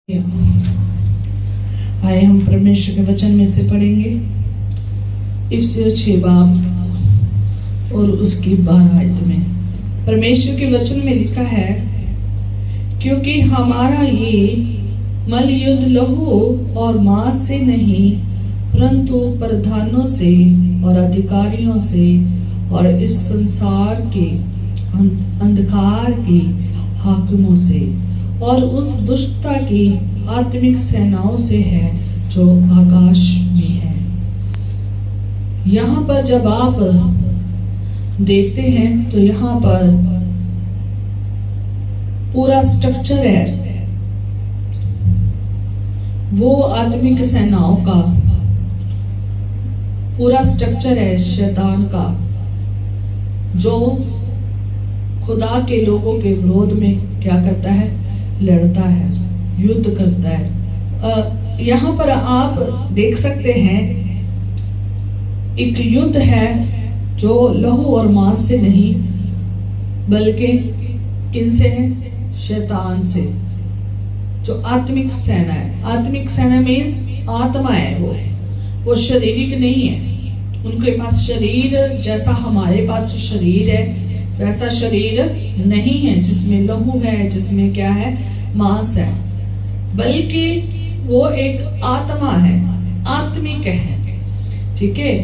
आए हम परमेश्वर के वचन में से पढ़ेंगे इफिसियों 6 बाब और उसकी 12 आयत में। परमेश्वर के वचन में लिखा है, क्योंकि हमारा ये मल युद्ध लहू और मांस से नहीं परंतु प्रधानों से और अधिकारियों से और इस संसार के अंधकार के हाकिमों से और उस दुष्टता की आत्मिक सेनाओं से है जो आकाश में है। यहाँ पर जब आप देखते हैं तो यहाँ पर पूरा स्ट्रक्चर है, वो आत्मिक सेनाओं का पूरा स्ट्रक्चर है शैतान का, जो खुदा के लोगों के विरोध में क्या करता है, लड़ता है, युद्ध करता है। यहाँ पर आप देख सकते हैं एक युद्ध है जो लहू और मांस से नहीं बल्कि किन से है, शैतान से, जो आत्मिक सेना है। आत्मिक सेना में आत्मा है, वो शारीरिक नहीं है। उनके पास शरीर जैसा हमारे पास शरीर है वैसा शरीर नहीं है, जिसमें लहू है, जिसमें क्या है, मांस है, बल्कि वो एक आत्मा है, आत्मिक है। ठीक है,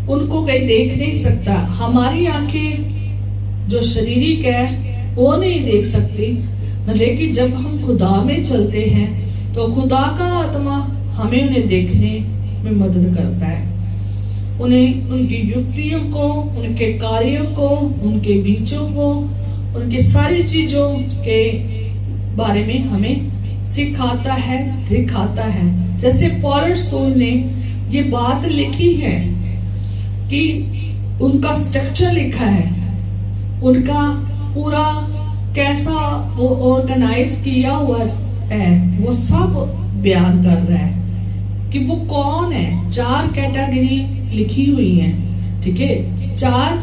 उनको कोई देख नहीं सकता। हमारी आंखें जो शारीरिक है वो नहीं देख सकती, लेकिन जब हम खुदा में चलते हैं तो खुदा का आत्मा हमें उन्हें देखने में मदद करता है, उन्हें उनकी युक्तियों को, उनके कार्यों को, उनके बीचों को, उनकी सारी चीजों के बारे में हमें सिखाता है, दिखाता है। जैसे पौलुस ने ये बात लिखी है कि उनका स्ट्रक्चर लिखा है, उनका पूरा कैसा वो ऑर्गेनाइज किया हुआ है, वो सब बयान कर रहा है कि वो कौन है। 4 कैटेगरी लिखी हुई है, ठीक है, 4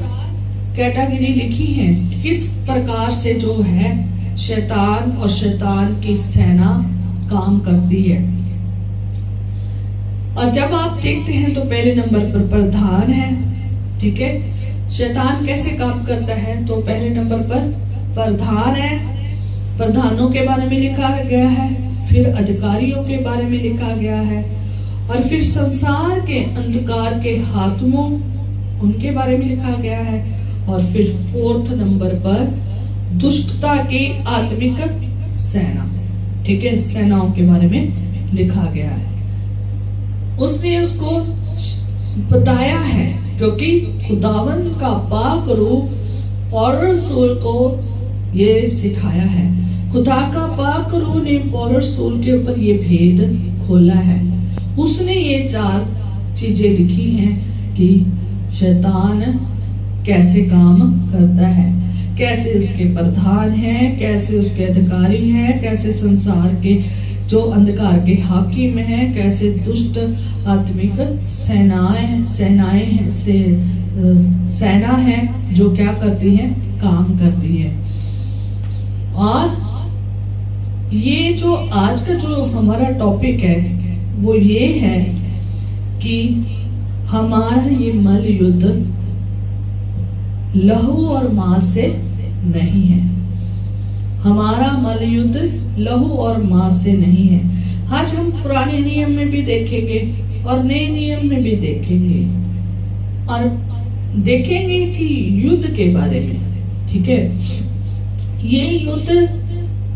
कैटेगरी लिखी है, किस प्रकार से जो है शैतान और शैतान की सेना काम करती है। और जब आप देखते हैं तो पहले नंबर पर प्रधान है, ठीक है, शैतान कैसे काम करता है, तो पहले नंबर पर प्रधान है, प्रधानों के बारे में लिखा गया है, फिर अधिकारियों के बारे में लिखा गया है, और फिर संसार के अंधकार के हाकिमों उनके बारे में लिखा गया है, और फिर 4th नंबर पर दुष्टता की आत्मिक सेना, ठीक है, सेनाओं के बारे में लिखा गया है। उसने उसको बताया है क्योंकि खुदावन का पाक रूह और रसूल को ये सिखाया है। खुदा का पाक रूह ने पौलुस रसूल के ऊपर ये भेद खोला है। उसने ये 4 चीजें लिखी हैं कि शैतान कैसे काम करता है, कैसे उसके प्रधान हैं, कैसे उसके अधिकारी हैं, कैसे संसार के जो अंधकार के हाकिम हैं, कैसे दुष्ट आत्मिक सेनाएं हैं, सेना है जो क्या करती है, काम करती है। और ये जो आज का जो हमारा टॉपिक है वो ये है कि हमारा ये मल युद्ध लहू और मांस से नहीं है। हमारा मल युद्ध लहू और मांस से नहीं है। आज हम पुराने नियम में भी देखेंगे और नए नियम में भी देखेंगे, और देखेंगे कि युद्ध के बारे में, ठीक है। ये युद्ध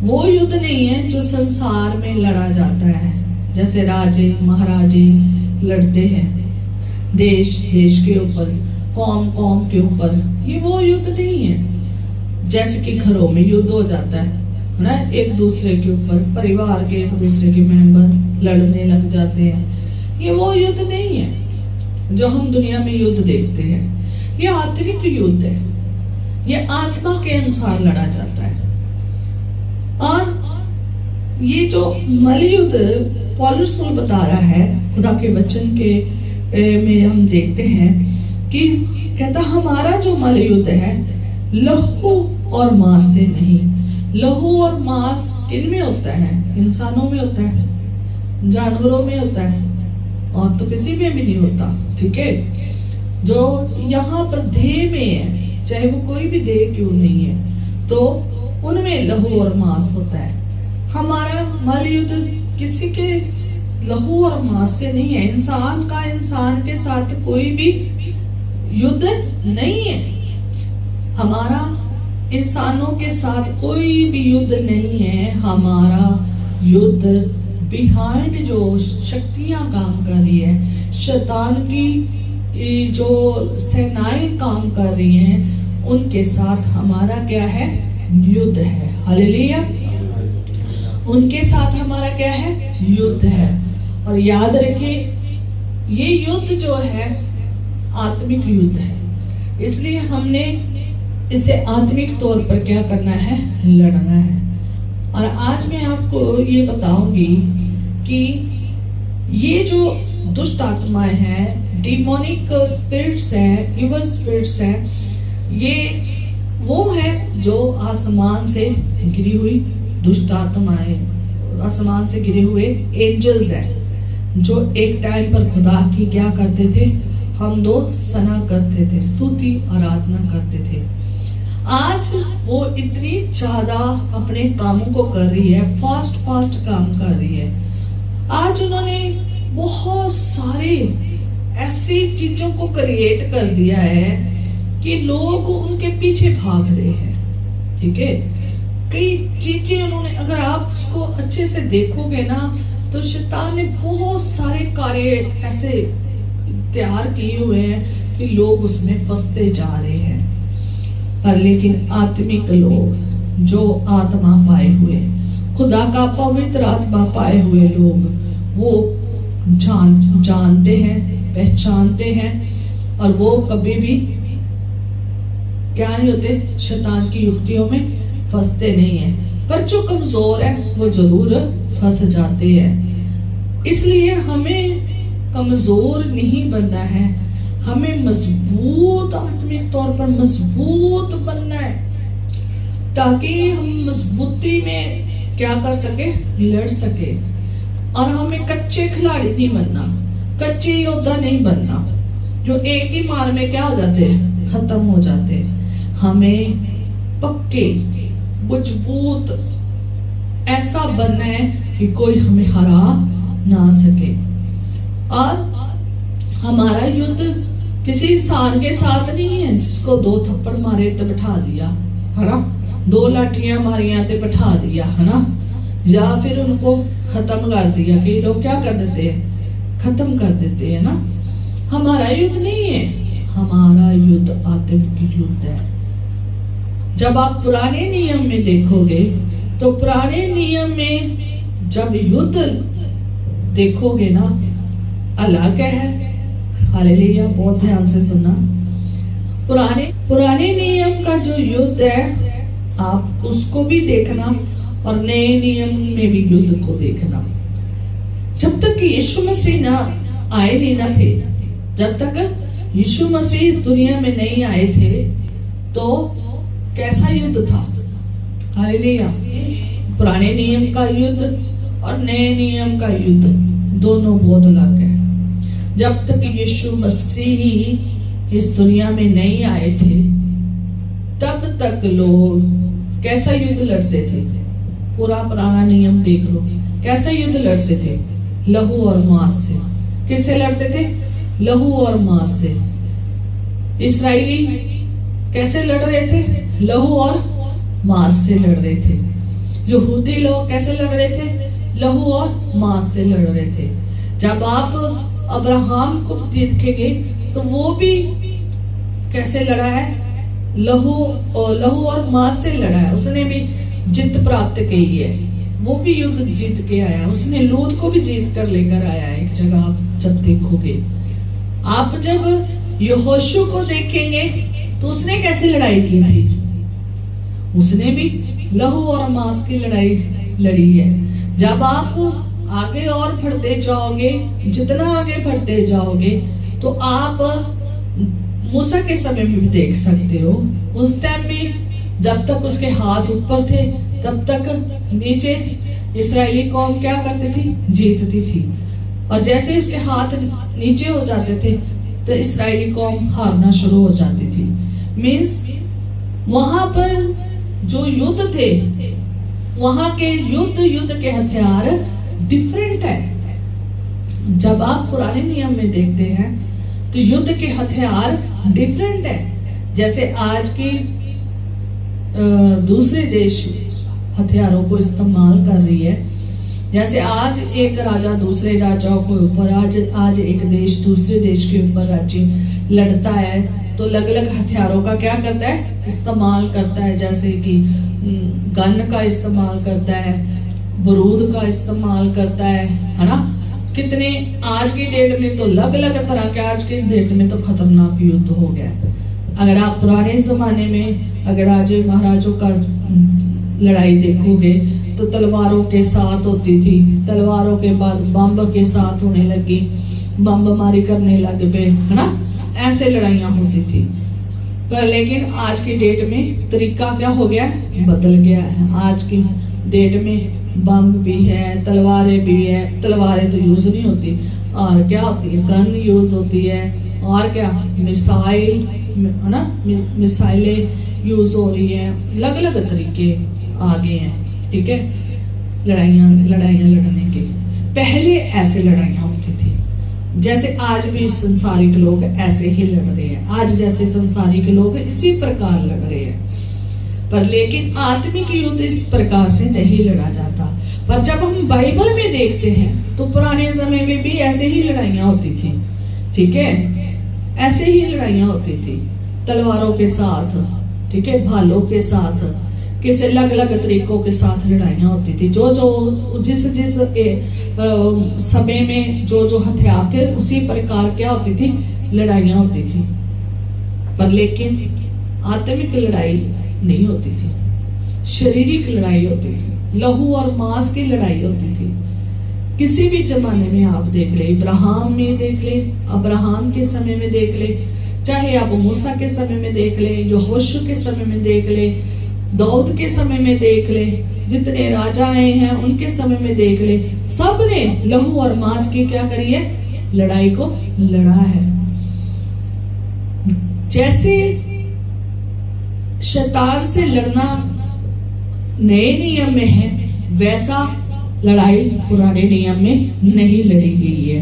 वो युद्ध नहीं है जो संसार में लड़ा जाता है, जैसे राजे महाराजे लड़ते हैं देश के ऊपर, कौम के ऊपर। ये वो युद्ध नहीं है जैसे कि घरों में युद्ध हो जाता है ना, एक दूसरे के ऊपर, परिवार के एक दूसरे के मेंबर लड़ने लग जाते हैं। ये वो युद्ध नहीं है जो हम दुनिया में युद्ध देखते हैं। ये आत्मिक युद्ध है, ये आत्मा के अनुसार लड़ा जाता है। और ये जो मल युद्ध पौलुस बता रहा है खुदा के वचन के में हम देखते हैं कि कहता हमारा जो मल युद्ध है लहू और मांस से नहीं। लहू और मांस किन में होता है? इंसानों में होता है, जानवरों में होता है, और तो किसी में भी नहीं होता। ठीक है, जो यहाँ पर देह में है, चाहे वो कोई भी देह क्यों नहीं है, तो उनमें लहू और मांस होता है। हमारा युद्ध किसी के लहू और मांस से नहीं है। इंसान का इंसान के साथ कोई भी युद्ध नहीं है। हमारा इंसानों के साथ कोई भी युद्ध नहीं है। हमारा युद्ध बिहाइंड जो शक्तियां काम कर रही है, शैतान की जो सेनाएं काम कर रही हैं, उनके साथ हमारा क्या है? युद्ध है। हालेलुया। उनके साथ हमारा क्या है? युद्ध है। और याद रखिए, ये युद्ध जो है आत्मिक युद्ध है, इसलिए हमने इसे आत्मिक तौर पर क्या करना है? लड़ना है। और आज मैं आपको ये बताऊंगी कि ये जो दुष्ट आत्माएं हैं, डिमोनिक स्पिरिट्स हैं, इवल स्पिरिट्स हैं, ये वो है जो आसमान से गिरी हुई दुष्ट आत्माएं, आसमान से गिरे हुए एंजल्स हैं, जो एक टाइम पर खुदा की क्या करते थे? हम दो सना करते थे, स्तुति आराधना करते थे। आज वो इतनी ज्यादा अपने कामों को कर रही है, फास्ट काम कर रही है। आज उन्होंने बहुत सारे ऐसी चीजों को क्रिएट कर दिया है कि लोग उनके पीछे भाग रहे हैं। ठीक है, कई चीजें उन्होंने, अगर आप उसको अच्छे से देखोगे ना, तो शैतान ने बहुत सारे कार्य ऐसे तैयार किए हुए हैं कि लोग उसमें फंसते जा रहे हैं। पर लेकिन आत्मिक लोग, जो आत्मा पाए हुए, खुदा का पवित्र आत्मा पाए हुए लोग, वो जानते हैं, पहचानते हैं, और वो कभी भी क्या नहीं होते? शैतान की युक्तियों में फंसते नहीं हैं। पर जो कमजोर है वो जरूर फंस जाते हैं। इसलिए हमें कमजोर नहीं बनना है, हमें मजबूत, आत्मिक तौर पर मजबूत बनना है, ताकि हम मजबूती में क्या कर सके? लड़ सके। और हमें कच्चे खिलाड़ी नहीं बनना, कच्चे योद्धा नहीं बनना, जो एक ही मार में क्या हो जाते हैं? खत्म हो जाते हैं। हमें पक्के मजबूत ऐसा बनना है कि कोई हमें हरा ना सके। और हमारा युद्ध किसी इंसान के साथ नहीं है जिसको दो थप्पड़ मारे तो बैठा दिया, है ना, दो लाठियां मारियां तो बैठा दिया, है ना, या फिर उनको खत्म कर दिया। कि लोग क्या कर देते हैं? खत्म कर देते हैं ना। हमारा युद्ध नहीं है, हमारा युद्ध आत्मिक युद्ध है। जब आप पुराने नियम में देखोगे, तो पुराने नियम में जब युद्ध देखोगे ना, अलग है। हालेलुया, बहुत ध्यान से सुनना। पुराने नियम का जो युद्ध है, आप उसको भी देखना, और नए नियम में भी युद्ध को देखना। जब तक यीशु मसीह ना आए नहीं ना थे, जब तक यीशु मसीह इस दुनिया में नहीं आए थे, तो कैसा युद्ध था? हालेलुया। पुराने नियम का युद्ध और नए नियम का युद्ध दोनों बहुत अलग है। जब तक यीशु मसीह इस दुनिया में नहीं आए थे, तब तक लोग कैसा युद्ध लड़ते थे? पूरा पुराना नियम देख लो, कैसा युद्ध लड़ते थे? लहू और मांस से। किससे लड़ते थे? लहू और मांस से। इस्राएली कैसे लड़ रहे थे? लहू और मांस से लड़ रहे थे। यहूदी लोग कैसे लड़ रहे थे? लहू और मांस से लड़ रहे थे। जब आप अब्राहम को देखेंगे, तो वो भी कैसे लड़ा है? लहू और मांस से लड़ा है। उसने भी जीत प्राप्त की है, वो भी युद्ध जीत के आया। उसने लूत को भी जीत कर लेकर आया है। एक जगह आप जब देखोगे, आप जब यहोशू को देखेंगे, तो उसने कैसे लड़ाई की थी? उसने भी लहू और मांस की लड़ाई लड़ी है। जब आप आगे और बढ़ते जाओगे, जितना आगे बढ़ते जाओगे, तो आप मूसा के समय में भी देख सकते हो। उस टाइम भी जब तक उसके हाथ ऊपर थे, तब तक नीचे इस्राएली कौम क्या करती थी, जीतती थी। और जैसे उसके हाथ नीचे हो जाते थे तो इस्राएली कौम हारना शुरू हो जाती थी। मीन्स वहां पर जो युद्ध थे, वहां के युद्ध के हथियार डिफरेंट है। जब आप पुराने नियम में देखते हैं तो युद्ध के हथियार डिफरेंट है। जैसे आज के दूसरे देश हथियारों को इस्तेमाल कर रही है। जैसे आज एक राजा दूसरे राजाओं के ऊपर, आज एक देश दूसरे देश के ऊपर राज्य लड़ता है तो अलग अलग हथियारों का क्या करता है, इस्तेमाल करता है। जैसे कि गन का इस्तेमाल करता है, बारूद का इस्तेमाल करता है ना। कितने आज की डेट में तो अलग अलग तरह के, आज के डेट में तो खतरनाक युद्ध हो गया। अगर आप पुराने जमाने में अगर राजे महाराजों का लड़ाई देखोगे तो तलवारों के साथ होती थी, तलवारों के बाद बम के साथ होने लगी, बमबारी करने लग पे, है ना। ऐसे लड़ाइयां होती थी। पर लेकिन आज की डेट में तरीका क्या हो गया है, बदल गया है। आज की डेट में बम भी है, तलवारें भी है। तलवारें तो यूज नहीं होती, और क्या होती है, गन यूज होती है। और क्या, मिसाइल, है ना, मिसाइलें यूज हो रही है। अलग अलग तरीके आ गए हैं, ठीक है, लड़ाइयाँ लड़ने के। पहले ऐसे लड़ाइयाँ होती थी। जैसे आज भी संसारिक लोग ऐसे ही लड़ रहे हैं, आज जैसे संसारिक लोग इसी प्रकार लड़ रहे हैं। पर लेकिन आत्मिक युद्ध इस प्रकार से नहीं लड़ा जाता। पर जब हम बाइबल में देखते हैं तो पुराने समय में भी ऐसे ही लड़ाइयाँ होती थी, ठीक है, ऐसे ही लड़ाइयाँ होती थी, तलवारों के साथ, ठीक है, भालों के साथ, किसी अलग अलग तरीकों के साथ लड़ाइयाँ होती थी। जो जिस समय में जो हथियार थे उसी प्रकार क्या होती थी, लड़ाइयाँ होती थी। पर लेकिन आत्मिक लड़ाई नहीं होती थी, शारीरिक लड़ाई होती थी, लहू और मांस की लड़ाई होती थी। किसी भी जमाने में आप देख ले, इब्राहिम में देख ले, अब्राहम के समय में देख ले, चाहे आप मूसा के समय में देख ले, यहोशू के समय में देख ले, दाऊद के समय में देख ले, जितने राजा आए हैं उनके समय में देख ले, सब ने लहू और मांस की क्या करी है, लड़ाई को लड़ा है। जैसे शैतान से लड़ना नए नियम में है, वैसा लड़ाई पुराने नियम में नहीं लड़ी गई है।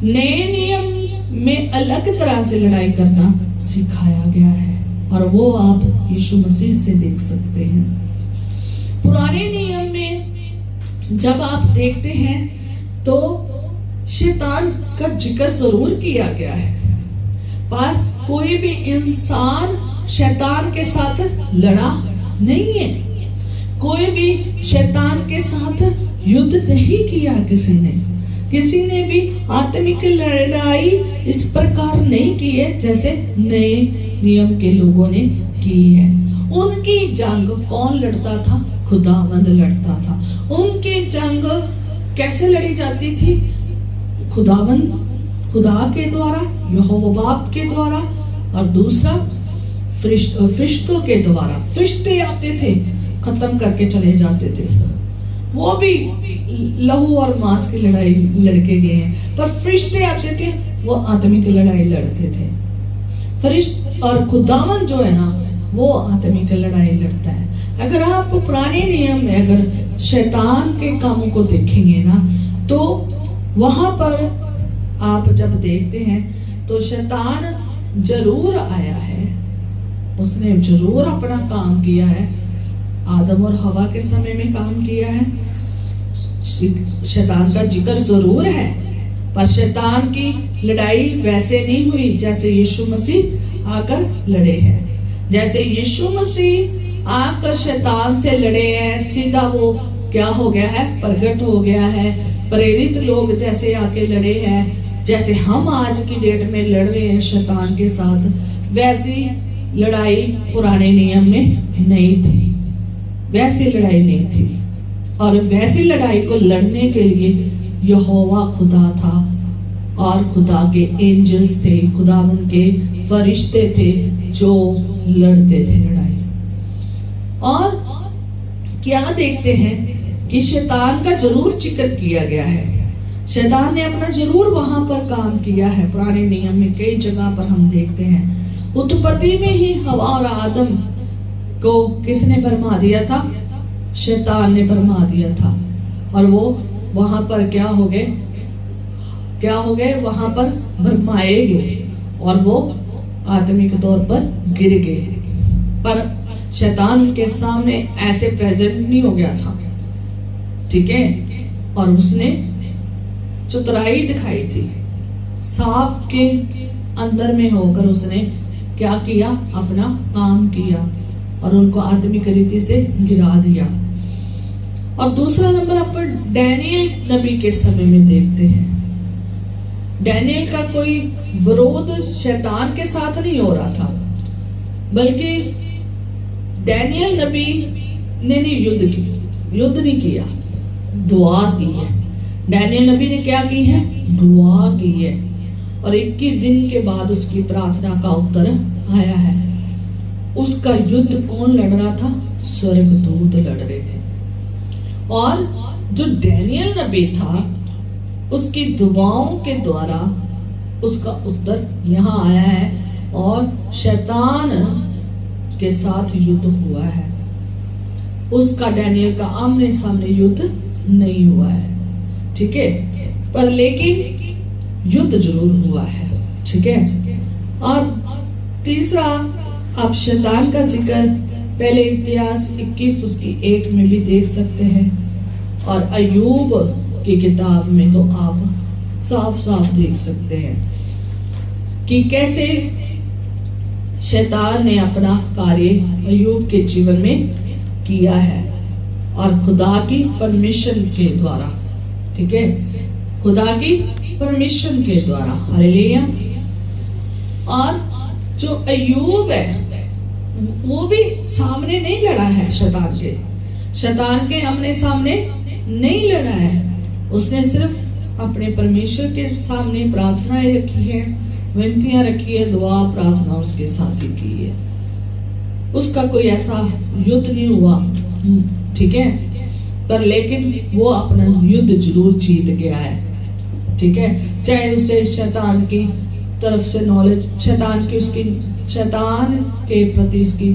नए नियम में अलग तरह से लड़ाई करना सिखाया गया है, और वो आप यीशु मसीह से देख सकते हैं। पुराने नियम में जब आप देखते हैं तो शैतान का जिक्र जरूर किया गया है, पर कोई भी इंसान शैतान के साथ लड़ा नहीं है। कोई भी शैतान के साथ युद्ध नहीं किया किसी ने भी आत्मिक लड़ाई इस प्रकार नहीं की है जैसे नए नियम के लोगों ने की है। उनकी जंग कौन लड़ता था, खुदावंद लड़ता था। उनकी जंग कैसे लड़ी जाती थी, खुदा के द्वारा, यहोवा बाप के द्वारा, और दूसरा फरिश्तों के द्वारा। फरिश्ते आते थे, खत्म करके चले जाते थे। वो भी लहू और मांस की लड़ाई लड़के गए हैं, पर फरिश्ते आते थे, वो आत्मिक लड़ाई लड़ते थे। फरिश्त और खुदावन जो है ना, वो आत्मिक लड़ाई लड़ता है। अगर आप पुराने नियम में अगर शैतान के कामों को देखेंगे ना, तो वहां पर आप जब देखते हैं तो शैतान जरूर आया है, उसने जरूर अपना काम किया है। आदम और हवा के समय में काम किया है। शैतान का जिक्र जरूर है, पर शैतान की लड़ाई वैसे नहीं हुई जैसे यीशु मसीह आकर लड़े हैं। जैसे यीशु मसीह आकर शैतान से लड़े हैं, सीधा वो क्या हो गया है, प्रगट हो गया है। प्रेरित लोग जैसे आके लड़े हैं, जैसे हम आज की डेट में लड़ रहे हैं शैतान के साथ, वैसी लड़ाई पुराने नियम में नहीं थी। वैसी लड़ाई नहीं थी, और वैसी लड़ाई को लड़ने के लिए यहोवा खुदा था, और खुदा के एंजल्स थे, खुदावन के फरिश्ते थे जो लड़ते थे लड़ाई। और क्या देखते हैं कि शैतान का जरूर जिक्र किया गया है। शैतान ने अपना जरूर वहां पर काम किया है। पुराने नियम में कई जगह पर हम देखते हैं। उत्पत्ति में ही हवा और आदम को किसने भरमा दिया था? शैतान ने भरमा दिया था। और वो वहां पर क्या हो गए? वहां पर भरमाए गए और वो आत्मिक तौर पर गिर गए। पर शैतान के सामने ऐसे प्रेजेंट नहीं हो गया था, ठीक है। और उसने चतुराई दिखाई थी। सांप के अंदर में होकर उसने क्या किया? अपना काम किया और उनको आत्मिक रीति से गिरा दिया। और दूसरा नंबर अपन डैनियल नबी के समय में देखते हैं। डैनियल का कोई विरोध शैतान के साथ नहीं हो रहा था, बल्कि डैनियल नबी ने युद्ध नहीं किया, दुआ की है। डैनियल नबी ने क्या की है? दुआ की है। और 21 दिन के बाद उसकी प्रार्थना का उत्तर आया है। उसका युद्ध कौन लड़ रहा था? स्वर्गदूत लड़ रहे थे। और जो डैनियल नबी था, उसकी दुआओं के द्वारा उसका उत्तर यहाँ आया है और शैतान के साथ युद्ध हुआ है। उसका डैनियल का आमने सामने युद्ध नहीं हुआ है, ठीक है, पर लेकिन युद्ध जरूर हुआ है, ठीक है। और तीसरा आप शैतान का जिक्र पहले इतिहास 21 उसकी 1 में भी देख सकते हैं। और अय्यूब की किताब में तो आप साफ साफ देख सकते हैं कि कैसे शैतान ने अपना कार्य अय्यूब के जीवन में किया है और खुदा की परमिशन के द्वारा, ठीक है, खुदा की परमिशन के द्वारा। हालेलुया। और जो अय्यूब है वो भी सामने नहीं लड़ा है शैतान के हमने सामने नहीं लड़ा है। उसने सिर्फ अपने परमेश्वर के सामने प्रार्थनाएं रखी है, विनतियां रखी है, दुआ प्रार्थना उसके साथ ही की है। उसका कोई ऐसा युद्ध नहीं हुआ, ठीक है, पर लेकिन वो अपना युद्ध जरूर जीत गया है, ठीक है। चाहे उसे शैतान की तरफ से नॉलेज, शैतान के प्रति उसकी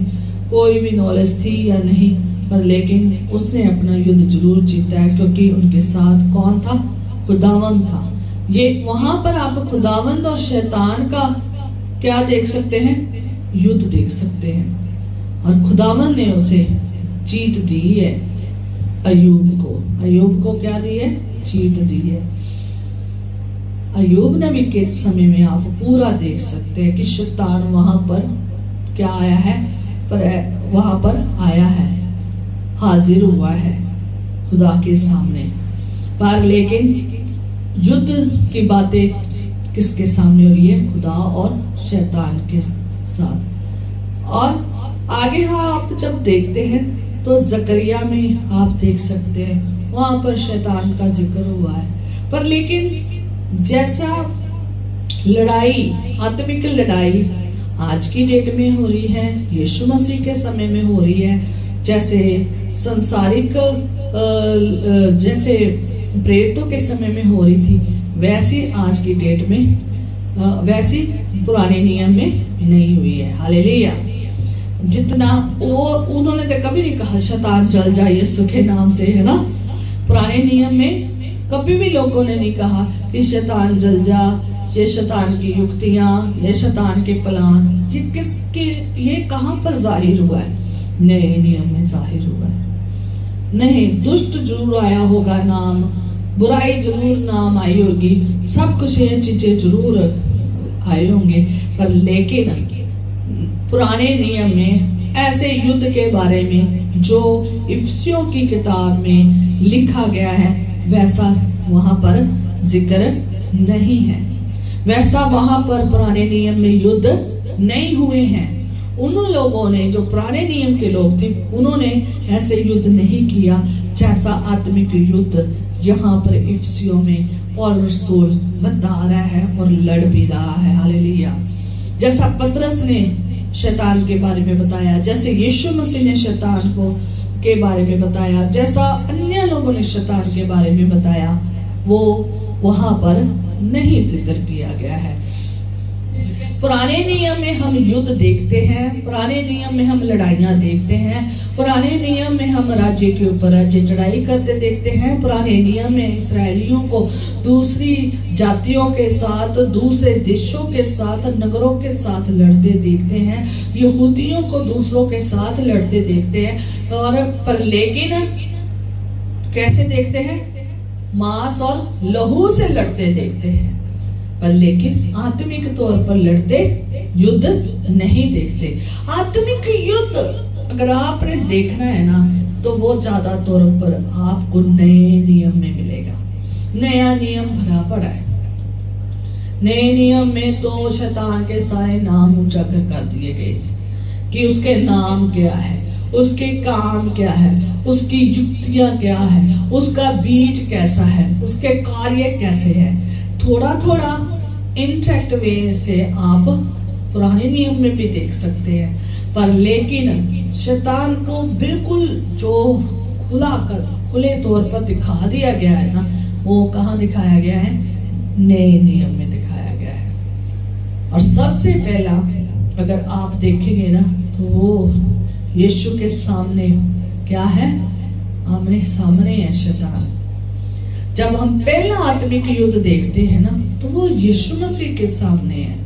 कोई भी नॉलेज थी या नहीं, पर लेकिन उसने अपना युद्ध जरूर जीता है, क्योंकि उनके साथ कौन था? खुदावंद था। ये वहां पर आप खुदावंद और शैतान का क्या देख सकते हैं? युद्ध देख सकते हैं। और खुदावंद ने उसे जीत दी है। अय्यूब को क्या दी है? जीत दी है। अय्यूब नबी के समय में आप पूरा देख सकते हैं कि शैतान वहां पर क्या आया है? वहां पर आया है, हाजिर हुआ है खुदा के सामने। पर लेकिन युद्ध की बातें किसके सामने हो रही है? खुदा और शैतान के साथ। और आगे आप जब देखते हैं तो जकरिया में आप देख सकते हैं वहां पर शैतान का जिक्र हुआ है। पर लेकिन जैसा लड़ाई, आत्मिक लड़ाई आज की डेट में हो रही है, यीशु मसीह के समय में हो रही है, जैसे संसारिक जैसे प्रेरितों के समय में हो रही थी, वैसी आज की डेट में वैसी पुराने नियम में नहीं हुई है। हालेलुया। जितना वो उन्होंने तो कभी नहीं कहा शैतान जल जाए यीशु के नाम से, है ना। पुराने नियम में कभी भी लोगों ने नहीं कहा कि शैतान जल जा, ये शैतान की युक्तियां, ये शैतान के प्लान, ये किसके, ये कहां पर जाहिर हुआ है? नए नियम में जाहिर हुआ है। नहीं, दुष्ट जरूर आया होगा नाम, बुराई जरूर नाम आई होगी, सब कुछ ये चीजें जरूर आए होंगे, पर लेकिन पुराने नियम में ऐसे युद्ध के बारे में जो इफिसियों की किताब में लिखा गया है वैसा वहां पर जिक्र नहीं है। वैसा वहां पर पुराने नियम में युद्ध नहीं हुए हैं। उन लोगों ने, जो पुराने नियम के लोग थे, उन्होंने ऐसे युद्ध नहीं किया जैसा आत्मिक युद्ध यहाँ पर इफिसियों में पौल रसूल बता रहा है और लड़ भी रहा है। हालेलुया। जैसा पतरस ने शैतान के बारे में बताया, जैसे यीशु मसीह ने शैतान को के बारे में बताया, जैसा अन्य लोगों ने शैतान के बारे में बताया, वो वहां पर नहीं जिक्र किया गया है। पुराने नियम में हम युद्ध देखते हैं, पुराने नियम में हम लड़ाइयां देखते हैं, पुराने नियम में हम राज्य के ऊपर राज्य चढ़ाई करते देखते हैं, पुराने नियम में इस्राएलियों को दूसरी जातियों के साथ, दूसरे देशों के साथ, नगरों के साथ लड़ते देखते हैं, यहूदियों को दूसरों के साथ लड़ते देखते हैं। और पर लेकिन कैसे देखते हैं? मांस और लहू से लड़ते देखते हैं, पर लेकिन आत्मिक तौर पर लड़ते युद्ध नहीं देखते। आत्मिक युद्ध अगर आपने देखना है ना, तो वो ज्यादा तौर पर आपको नए नियम में मिलेगा। नया नियम भरा पड़ा है। नए नियम में तो शैतान के सारे नाम उजागर कर दिए गए कि उसके नाम क्या है, उसके काम क्या है, उसकी युक्तियां क्या है, उसका बीज कैसा है, उसके कार्य कैसे है। थोड़ा थोड़ा इंटरेक्ट वे से आप पुराने नियम में भी देख सकते हैं, पर लेकिन शैतान को बिल्कुल जो खुले तौर पर दिखा दिया गया है ना, वो कहाँ दिखाया गया है? नए नियम में दिखाया गया है। और सबसे पहला अगर आप देखेंगे ना, तो वो यीशु के सामने क्या है? आमने सामने है शैतान। जब हम पहला आत्मिक युद्ध देखते हैं ना, तो वो यीशु मसीह के सामने है।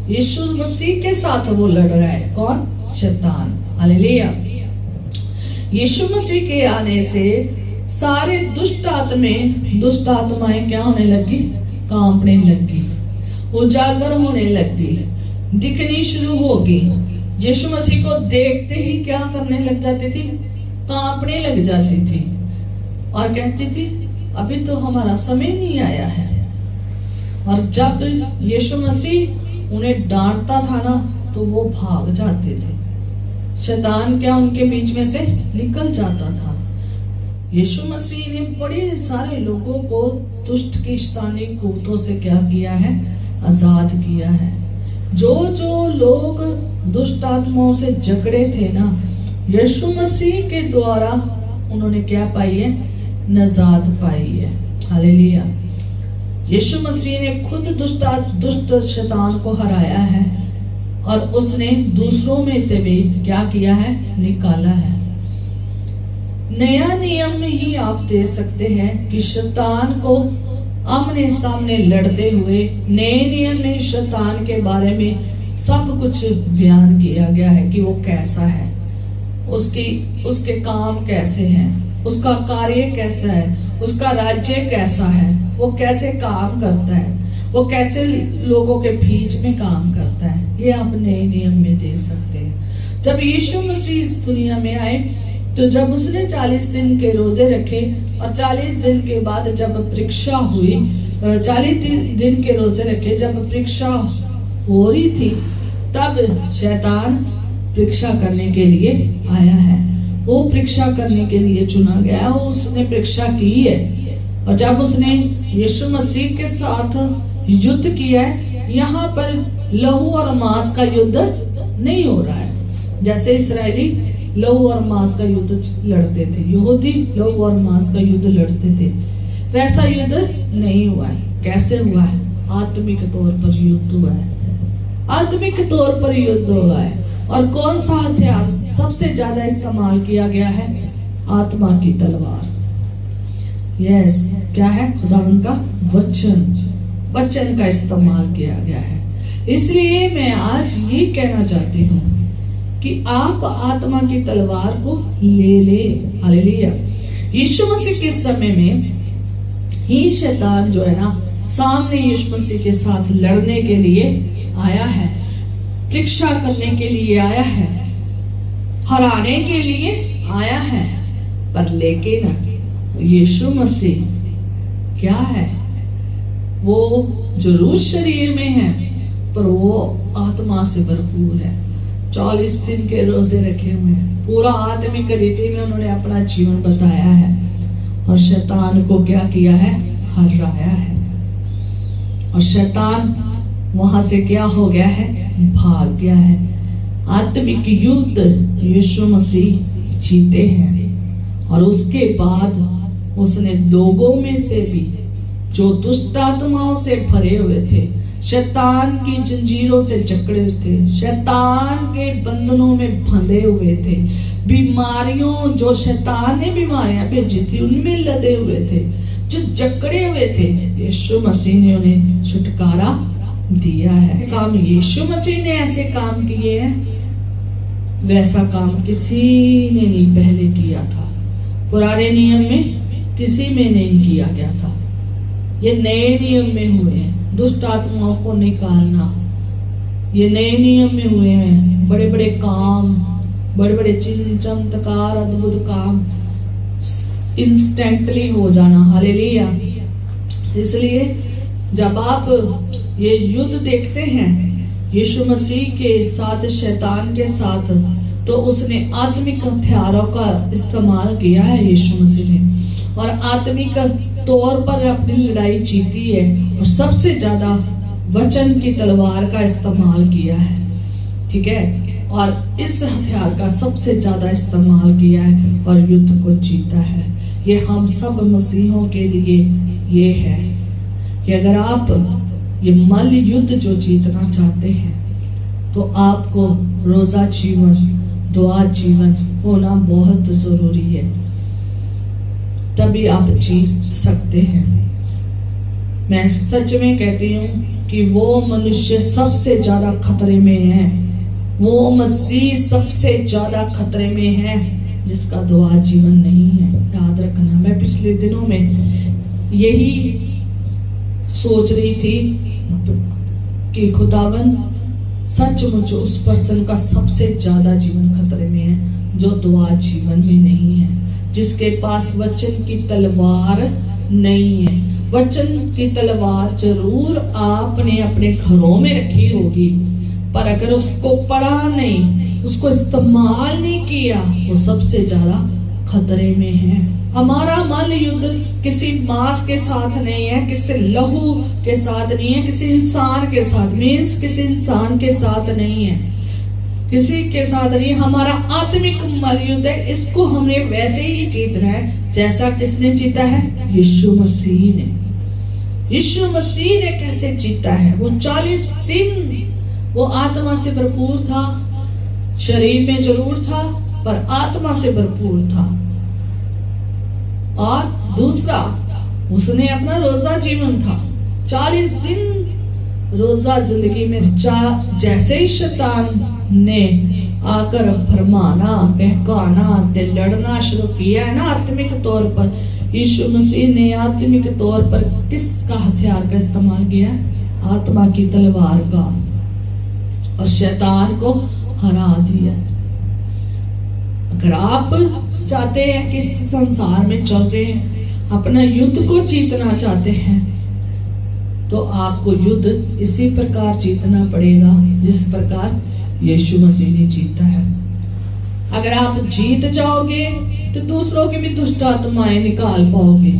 यीशु मसीह के साथ वो लड़ रहा है। कौन? शैतान। हालेलुया। यीशु मसीह के आने से सारे दुष्ट आत्माएं क्या होने लगी? कांपने लगी, उजागर होने लगी, दिखनी शुरू होगी। यीशु मसीह को देखते ही क्या करने लग जाती थी? कांपने लग जाती थी और कहती थी अभी तो हमारा समय नहीं आया है। और जब यीशु मसीह उन्हें डांटता था ना, तो वो भाग जाते थे। शैतान क्या उनके बीच में से निकल जाता था। यीशु मसीह ने बड़े सारे लोगों को दुष्ट की शैतानी कुव्वतों से क्या किया है? आजाद किया है। जो जो लोग दुष्ट आत्माओं से जकड़े थे ना, यीशु मसीह के द्वारा उन्होंने क्या पाई है? नजात पाई है। हालेलुया। यीशु मसीह ने खुद दुष्ट शैतान को हराया है और उसने दूसरों में से भी क्या किया है? निकाला है। नया नियम में ही आप देख सकते हैं कि शैतान को आमने सामने लड़ते हुए नए नियम में शैतान के बारे में सब कुछ बयान किया गया है कि वो कैसा है, उसके काम कैसे हैं, उसका कार्य कैसा है, उसका राज्य कैसा है, वो कैसे काम करता है, वो कैसे लोगों के बीच में काम करता है। ये आप नए नियम में देख सकते हैं। जब यीशु मसीह इस दुनिया में आए, तो जब उसने 40 दिन के रोजे रखे और 40 दिन के बाद जब परीक्षा हुई, 40 दिन के रोजे रखे, जब परीक्षा हो रही थी, तब शैतान परीक्षा करने के लिए आया है। वो परीक्षा करने के लिए चुना गया, उसने परीक्षा की है। और जब उसने यीशु मसीह के साथ युद्ध किया है, यहाँ पर लहू और मांस का युद्ध नहीं हो रहा है। जैसे इस्राएली लहू और मांस का युद्ध लड़ते थे, यहूदी लहू और मांस का युद्ध लड़ते थे, वैसा युद्ध नहीं हुआ है। कैसे हुआ है? आत्मिक तौर पर युद्ध हुआ है। आत्मिक तौर पर युद्ध हुआ है। और कौन सा हथियार सबसे ज्यादा इस्तेमाल किया गया है? आत्मा की तलवार। यस, क्या है? खुदावंद का वचन का इस्तेमाल किया गया है। इसलिए मैं आज ये कहना चाहती हूँ कि आप आत्मा की तलवार को ले। हालेलुया। यीशु मसीह के समय में ही शैतान जो है ना, सामने यीशु मसीह के साथ लड़ने के लिए आया है, परीक्षा करने के लिए आया है, हराने के लिए आया है। पर लेकिन यीशु मसीह क्या है? वो जरूर शरीर में है, पर वो आत्मा से भरपूर है। 40 दिन के रोजे रखे हुए हैं, पूरा आत्मिक रीति में उन्होंने अपना जीवन बताया है और शैतान को क्या किया है? हराया है। और शैतान वहां से क्या हो गया है? भाग गया है। आत्मिक युद्ध यीशु मसीह जीते हैं। और उसके बाद उसने लोगों में से भी जो दुष्ट आत्माओं से भरे हुए थे, शैतान की जंजीरों से जकड़े हुए थे, शैतान के बंधनों में बंधे हुए थे, बीमारियों जो शैतान ने बीमारियां भेजी थी उनमें लदे हुए थे, जो जकड़े हुए थे, यीशु मसीह ने उन्हें छुटकारा दिया है। काम यीशु मसीह ने ऐसे काम किए हैं, वैसा काम किसी ने नहीं पहले किया था। पुराने नियम में किसी में नहीं किया गया था, ये नए नियम में हुए हैं। दुष्ट आत्माओं को निकालना ये नए नियम में हुए हैं। बड़े बड़े काम, बड़े बड़े चिन्ह चमत्कार, अद्भुत काम इंस्टेंटली हो जाना। हालेलुया। इसलिए जब आप ये युद्ध देखते हैं यीशु मसीह के साथ, शैतान के साथ, तो उसने आत्मिक हथियारों का इस्तेमाल किया है यीशु मसीह ने, और आत्मिक तौर पर अपनी लड़ाई जीती है, और सबसे ज्यादा वचन की तलवार का इस्तेमाल किया है। ठीक है, और इस हथियार का सबसे ज्यादा इस्तेमाल किया है और युद्ध को जीता है। ये हम सब मसीहों के लिए ये है कि अगर आप ये मल युद्ध जो जीतना चाहते हैं तो आपको रोजा जीवन, दुआ जीवन होना बहुत जरूरी है, तभी आप जीत सकते हैं। मैं सच में कहती हूँ कि वो मनुष्य सबसे ज्यादा खतरे में है, वो मसीह सबसे ज्यादा खतरे में है जिसका दुआ जीवन नहीं है। याद रखना, मैं पिछले दिनों में यही सोच रही थी कि खुदावन सचमुच उस पर्सन का सबसे ज्यादा जीवन खतरे में है जो दुआ जीवन में नहीं है, जिसके पास वचन की तलवार नहीं है। वचन की तलवार जरूर आपने अपने घरों में रखी होगी, पर अगर उसको पढ़ा नहीं, उसको इस्तेमाल नहीं किया, वो सबसे ज्यादा खतरे में है। हमारा मल युद्ध किसी मांस के साथ नहीं है, किसी लहू के साथ नहीं है, किसी इंसान के साथ, मीन्स किसी इंसान के साथ नहीं है, किसी के साथ नहीं। हमारा आत्मिक मल युद्ध है, इसको हमने वैसे ही जीतना है जैसा किसने जीता है? यीशु मसीह ने। यीशु मसीह ने कैसे जीता है? वो 40 दिन वो आत्मा से भरपूर था, शरीर में जरूर था पर आत्मा से भरपूर था। और दूसरा, उसने अपना रोजा जीवन था, 40 दिन रोजा जिंदगी में। जैसे ही शैतान ने आकर भरमाना, बहकाना, दिल लड़ना शुरू किया है ना आत्मिक तौर पर, यीशु मसीह ने आत्मिक तौर पर किसका हथियार का इस्तेमाल किया? आत्मा की तलवार का, और शैतान को हरा दिया। अगर आप चाहते हैं कि इस संसार में चल रहे हैं, अपना युद्ध को जीतना चाहते हैं, तो आपको युद्ध इसी प्रकार जीतना पड़ेगा जिस प्रकार यीशु मसीह ने जीता है। अगर आप जीत जाओगे तो दूसरों की भी दुष्ट आत्माएं निकाल पाओगे।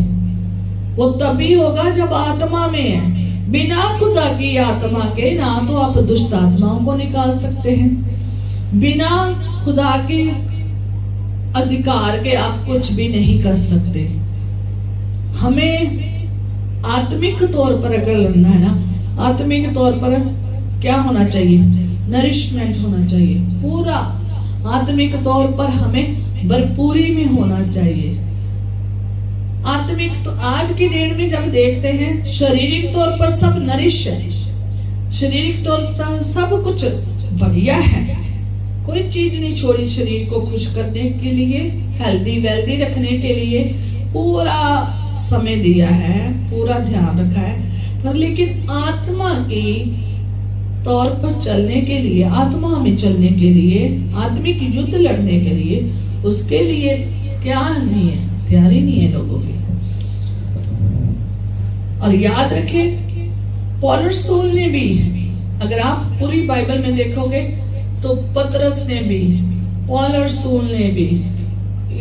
वो तभी होगा जब आत्मा में है। बिना खुदा की आत्मा के ना तो आप दुष्ट आत्माओं को निकाल सकते हैं, बिना खुदा के अधिकार के आप कुछ भी नहीं कर सकते। हमें आत्मिक तौर पर अगर लड़ना है ना, आत्मिक तौर पर क्या होना चाहिए? नरिशमेंट होना चाहिए। पूरा आत्मिक तौर पर हमें भरपूरी में होना चाहिए। आत्मिक तो आज की डेट में जब देखते हैं, शारीरिक तौर पर सब नरिश है, शारीरिक तौर पर सब कुछ बढ़िया है, कोई चीज नहीं छोड़ी शरीर को खुश करने के लिए, हेल्दी वेल्दी रखने के लिए पूरा समय दिया है, पूरा ध्यान रखा है। पर लेकिन आत्मा की तौर पर चलने के लिए, आत्मा में चलने के लिए, आत्मिक युद्ध लड़ने के लिए, उसके लिए क्या नहीं है? तैयारी नहीं है लोगों की। और याद रखें, पौलुस ने भी, अगर आप पूरी बाइबल में देखोगे तो पतरस ने भी, पौलुस ने भी,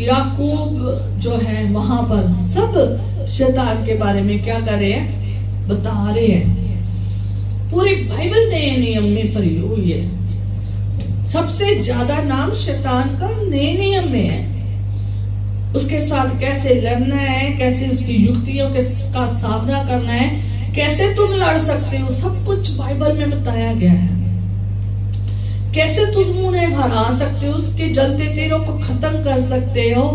याकूब जो है वहां पर सब शैतान के बारे में क्या कर रहे हैं? बता रहे हैं। पूरी बाइबल नए नियम में भरी हुई है। सबसे ज्यादा नाम शैतान का नए नियम में है। उसके साथ कैसे लड़ना है, कैसे उसकी युक्तियों का सामना करना है, कैसे तुम लड़ सकते हो, सब कुछ बाइबल में बताया गया है। कैसे तुम उन्हें हरा सकते हो, उसके जलते तीरों को खत्म कर सकते हो,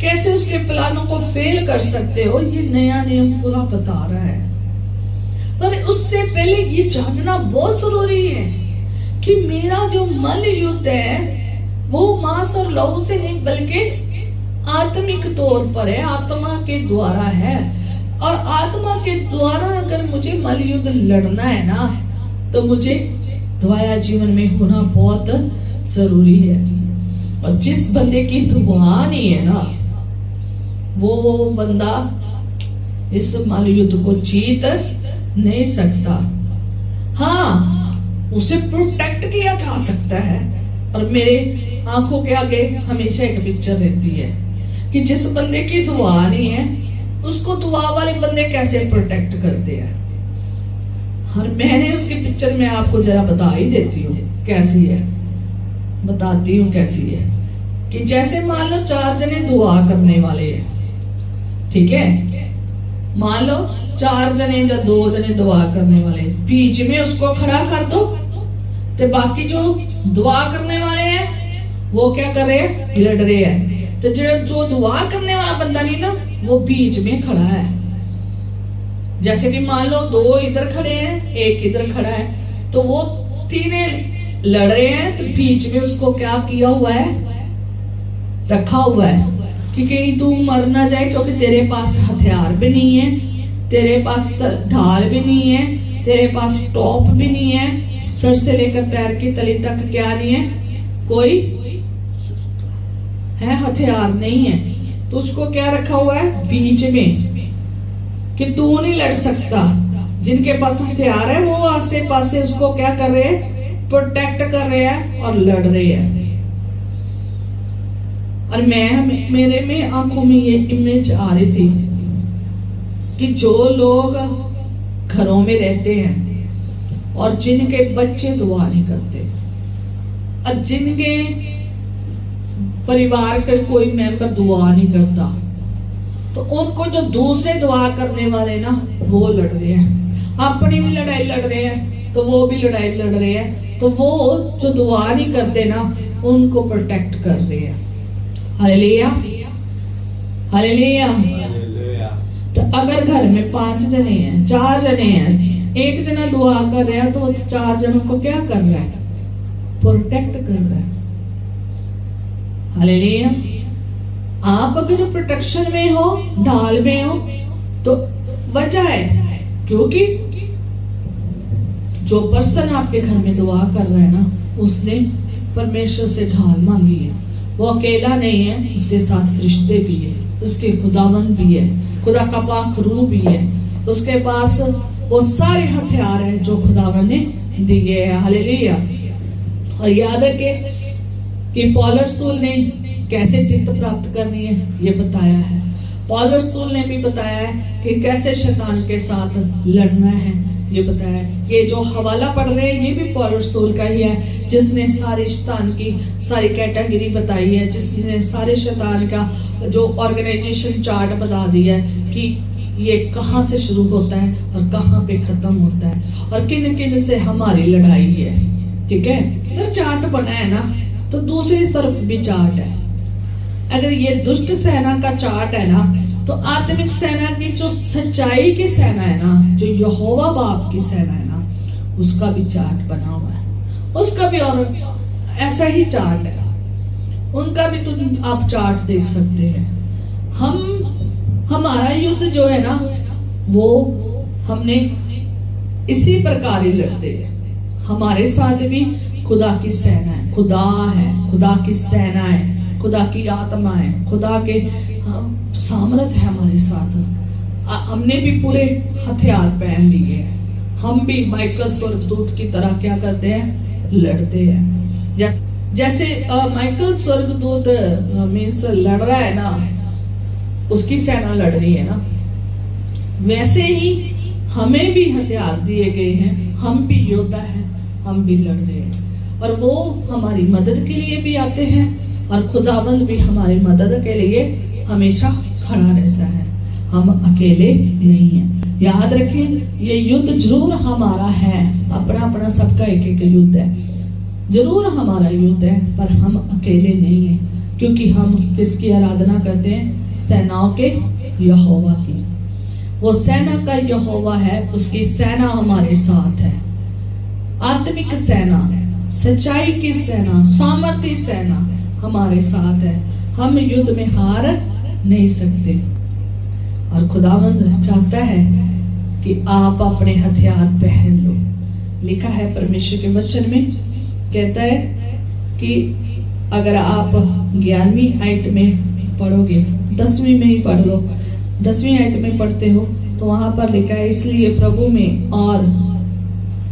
कैसे उसके प्लानों को फेल कर सकते हो, ये नया नियम पूरा बता रहा है। पर उससे पहले ये जानना बहुत जरूरी है कि मेरा जो मल युद्ध है वो मांस और लहू से नहीं बल्कि आत्मिक तौर पर है, आत्मा के द्वारा है। और आत्मा के द्वारा अगर मुझे मल युद्ध लड़ना है ना, तो मुझे दुआया जीवन में होना बहुत जरूरी है। और जिस बंदे की दुआ नहीं है ना, वो बंदा इस मल युद्ध को जीत नहीं सकता। हाँ, उसे प्रोटेक्ट किया जा सकता है। और मेरे आंखों के आगे हमेशा एक पिक्चर रहती है कि जिस बंदे की दुआ नहीं है उसको दुआ वाले बंदे कैसे प्रोटेक्ट करते हैं। और मैंने उसकी पिक्चर में आपको जरा बता ही देती हूँ कैसी है, बताती हूँ कैसी है। कि जैसे मान लो 4 जने दुआ करने वाले हैं, ठीक है, मान लो 4 जने या 2 जने दुआ करने वाले, बीच में उसको खड़ा कर दो, तो बाकी जो दुआ करने वाले हैं वो क्या कर रहे हैं, लड़ रहे हैं। तो जो दुआ करने वाला बंदा नहीं ना, वो बीच में खड़ा है। जैसे कि मान लो 2 इधर खड़े हैं, 1 इधर खड़ा है, तो वो 3 लड़ रहे हैं, तो बीच में उसको क्या किया हुआ है, रखा हुआ है कि कहीं तू मर ना जाए, क्योंकि तेरे पास हथियार भी नहीं है, तेरे पास ढाल भी नहीं है, तेरे पास टॉप भी नहीं है, सर से लेकर पैर की तली तक क्या नहीं है, कोई है हथियार नहीं है। तो उसको क्या रखा हुआ है बीच में कि तू नहीं लड़ सकता। जिनके पास हथियार है वो आसे पासे उसको क्या कर रहे हैं, प्रोटेक्ट कर रहे हैं और लड़ रहे हैं। और मेरे में आंखों में ये इमेज आ रही थी कि जो लोग घरों में रहते हैं और जिनके बच्चे दुआ नहीं करते, और जिनके परिवार का कोई मेंबर दुआ नहीं करता, तो उनको जो दूसरे दुआ करने वाले ना वो लड़ रहे हैं, अपनी भी लड़ाई लड़ रहे हैं, तो वो भी लड़ाई लड़ रहे हैं। तो वो जो दुआ नहीं करते ना, उनको प्रोटेक्ट कर रहे हैं। Hallelujah, hallelujah. तो अगर घर में 5 जने हैं, 4 जने हैं, 1 जना दुआ कर रहा है, तो 4 जनों को क्या कर रहा है, प्रोटेक्ट कर रहा है। हालेलुया। आप अगर प्रोटेक्शन में हो, ढाल में हो, तो वजह है क्योंकि जो पर्सन आपके घर में दुआ कर रहा है ना, उसने परमेश्वर से ढाल मांगी है। वो अकेला नहीं है, उसके साथ फरिश्ते भी है, उसके खुदावंद भी है, खुदा का पाक रूह भी है, उसके पास वो सारे हथियार हैं जो खुदावंद ने दिए हैं। हालेलुया। और याद रखे कि पौलुस रसूल ने कैसे जीत प्राप्त करनी है ये बताया है। पौलुस रसूल ने भी बताया है कि कैसे शैतान के साथ लड़ना है, ये बताया है। ये जो हवाला पढ़ रहे हैं ये भी पौलुस रसूल का ही है, जिसने सारे शैतान की सारी कैटेगरी बताई है, जिसने सारे शैतान का जो ऑर्गेनाइजेशन चार्ट बता दिया है कि ये कहाँ से शुरू होता है और कहाँ पे खत्म होता है और किन किन से हमारी लड़ाई है। ठीक है, इधर चार्ट बना है ना, तो दूसरी तरफ भी चार्ट है। अगर ये दुष्ट सेना का चार्ट है ना, तो आत्मिक सेना की जो सच्चाई की सेना है ना, जो यहोवा बाप की सेना है ना, उसका भी चार्ट बना हुआ है, उसका भी और ऐसा ही चार्ट है, उनका भी तुम आप चार्ट देख सकते हैं। हमारा युद्ध जो है ना, वो हमने इसी प्रकार ही लड़ते हैं। हमारे साथ भी खुदा की सेना है, खुदा है, खुदा की सेना है, खुदा की आत्मा है, खुदा के सामर्थ है हमारे साथ। हमने भी पूरे हथियार पहन लिए हैं, हम भी माइकल स्वर्गदूत की तरह क्या करते हैं, लड़ते हैं। जैसे माइकल स्वर्गदूत मीन्स लड़ रहा है ना, उसकी सेना लड़ रही है ना, वैसे ही हमें भी हथियार दिए गए हैं, हम भी योद्धा हैं, हम भी लड़ रहे हैं। और वो हमारी मदद के लिए भी आते हैं और खुदावंद भी हमारी मदद के लिए हमेशा खड़ा रहता है। हम अकेले नहीं हैं। याद रखें, ये युद्ध जरूर हमारा है, अपना अपना सबका एक एक युद्ध है, जरूर हमारा युद्ध है, पर हम अकेले नहीं हैं, क्योंकि हम किसकी आराधना करते हैं? सेनाओं के यहोवा की। वो सेना का यहोवा है, उसकी सेना हमारे साथ है। आत्मिक सेना, सच्चाई की सेना, सामर्थ्य सेना हमारे साथ है। हम युद्ध में हार नहीं सकते। और खुदावंद चाहता है कि आप अपने हथियार पहन लो। लिखा है परमेश्वर के वचन में, कहता है कि अगर आप 11वीं आयत में पढ़ोगे, 10वीं में ही पढ़ लो, 10वीं आयत में पढ़ते हो तो वहां पर लिखा है, इसलिए प्रभु में और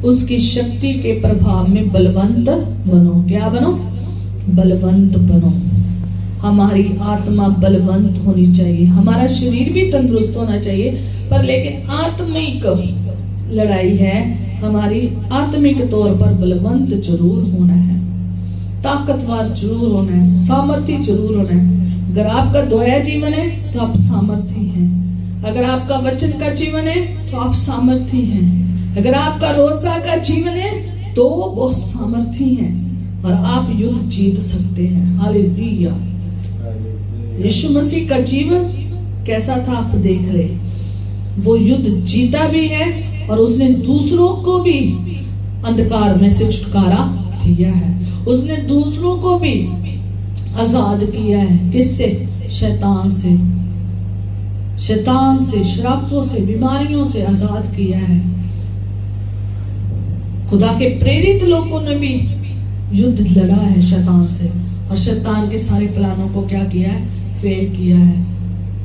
उसकी शक्ति के प्रभाव में बलवंत बनो। क्या बनो? बलवंत बनो। हमारी आत्मा बलवंत होनी चाहिए, हमारा शरीर भी तंदुरुस्त होना चाहिए, पर लेकिन आत्मिक लड़ाई है, हमारी आत्मिक तौर पर बलवंत जरूर होना है, ताकतवर जरूर होना है, सामर्थ्य जरूर होना है। अगर आपका दोया जीवन है तो आप सामर्थ्य हैं। अगर आपका वचन का जीवन है तो आप सामर्थ्य हैं। अगर आपका रोजा का जीवन है तो बहुत सामर्थ्य हैं और आप युद्ध जीत सकते हैं। हालेलुया। यीशु मसीह का जीवन कैसा था आप देख रहे, वो युद्ध जीता भी है और उसने दूसरों को भी अंधकार में से छुटकारा दिया है। उसने दूसरों को भी आजाद किया है। किससे? शैतान से, शैतान से, श्रापों से, बीमारियों से आजाद किया है। खुदा के प्रेरित लोगों ने भी युद्ध लड़ा है शैतान से और शैतान के सारे प्लानों को क्या किया है? फेल किया है।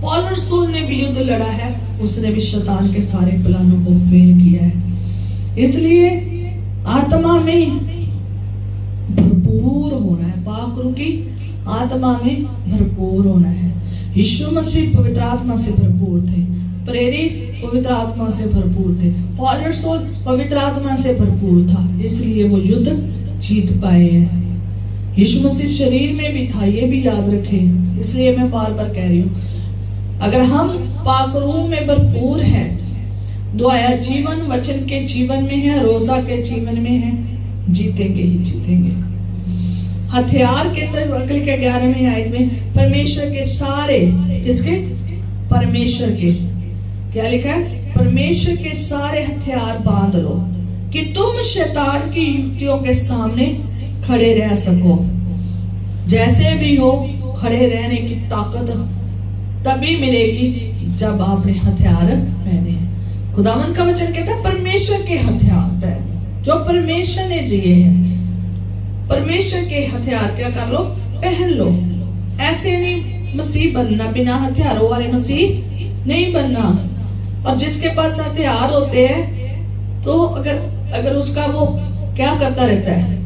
पौलुस रसूल ने भी युद्ध लड़ा है, उसने भी शैतान के सारे प्लानों को फेल किया है। इसलिए आत्मा में भरपूर होना है, पाकरू की आत्मा में भरपूर होना है। यीशु मसीह पवित्र आत्मा से भरपूर थे, प्रेरित पवित्र आत्मा से भरपूर थे, पौलुस रसूल पवित्र आत्मा से भरपूर था, इसलिए वो युद्ध जीत पाए हैं। यीशु मसीह शरीर में भी था, ये भी याद रखें। इसलिए मैं बार बार कह रही हूँ, अगर हम पाकरू में भरपूर हैं, दुआया जीवन वचन के जीवन में है, रोजा के जीवन में है, जीतेंगे ही जीतेंगे। हथियार के अगले के 11वें आयत में परमेश्वर के सारे, किसके? परमेश्वर के, क्या लिखा है? परमेश्वर के सारे हथियार बांध लो कि तुम शैतान की युक्तियों के सामने खड़े रह सको। जैसे भी हो, खड़े रहने की ताकत तभी मिलेगी जब आपने हथियार पहने। खुदावंद का वचन कहता है परमेश्वर के हथियार पहने, जो परमेश्वर ने दिए हैं। परमेश्वर के हथियार क्या कर लो? पहन लो। ऐसे नहीं मसीह बनना, बिना हथियारों वाले मसीह नहीं बनना। और जिसके पास हथियार होते हैं तो अगर उसका वो क्या करता रहता है?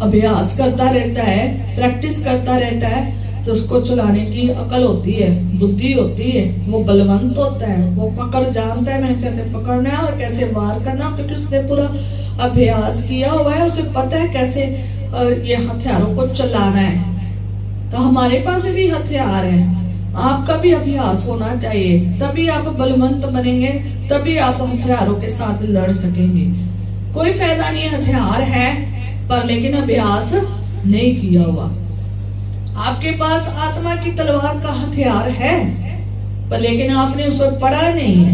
अभ्यास करता रहता है, प्रैक्टिस करता रहता है, तो उसको चलाने की अकल होती है, बुद्धि होती है, वो बलवंत होता है, वो पकड़ जानता है मैं कैसे पकड़ना है और कैसे वार करना, क्योंकि उसने पूरा अभ्यास किया हुआ है, उसे पता है कैसे ये हथियारों को चलाना है। तो हमारे पास भी हथियार है, आपका भी अभ्यास होना चाहिए, तभी आप बलवंत बनेंगे, तभी आप हथियारों के साथ लड़ सकेंगे। कोई फायदा नहीं हथियार है पर लेकिन अभ्यास नहीं किया हुआ। आपके पास आत्मा की तलवार का हथियार है पर लेकिन आपने उसे पढ़ा नहीं है,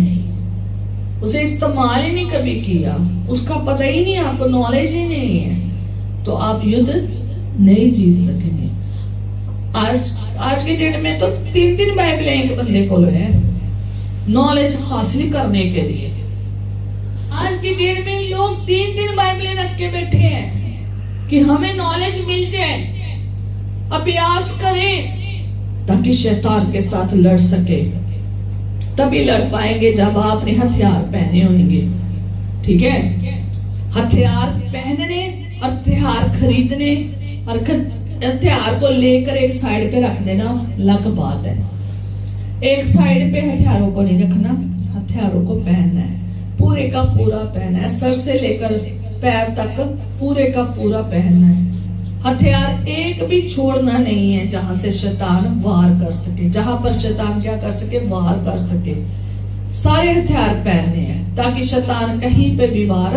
उसे इस्तेमाल ही नहीं कभी किया, उसका पता ही नहीं, आपको नॉलेज ही नहीं है, तो आप युद्ध नहीं जीत सकेंगे। आज के डेट में तो 3 बाइबलें एक बंदे को है नॉलेज हासिल करने के लिए। आज की डेट में लोग 3 बाइबलें रख के बैठे हैं कि हमें नॉलेज मिल जाए, अभ्यास करें ताकि शैतान के साथ लड़ सके। तभी लड़ पाएंगे जब आपने हथियार पहने होंगे। ठीक है, हथियार पहनने और हथियार खरीदने और हथियार को लेकर एक साइड पे रख देना अलग बात है। एक साइड पे हथियारों को नहीं रखना, हथियारों को पहनना है, पूरे का पूरा पहनना है, सर से लेकर पैर तक पूरे का पूरा पहनना है। हथियार एक भी छोड़ना नहीं है जहां से शैतान वार कर सके, जहां पर शैतान क्या कर सके, वार कर सके। सारे हथियार पहनने हैं ताकि शैतान कहीं पे भी वार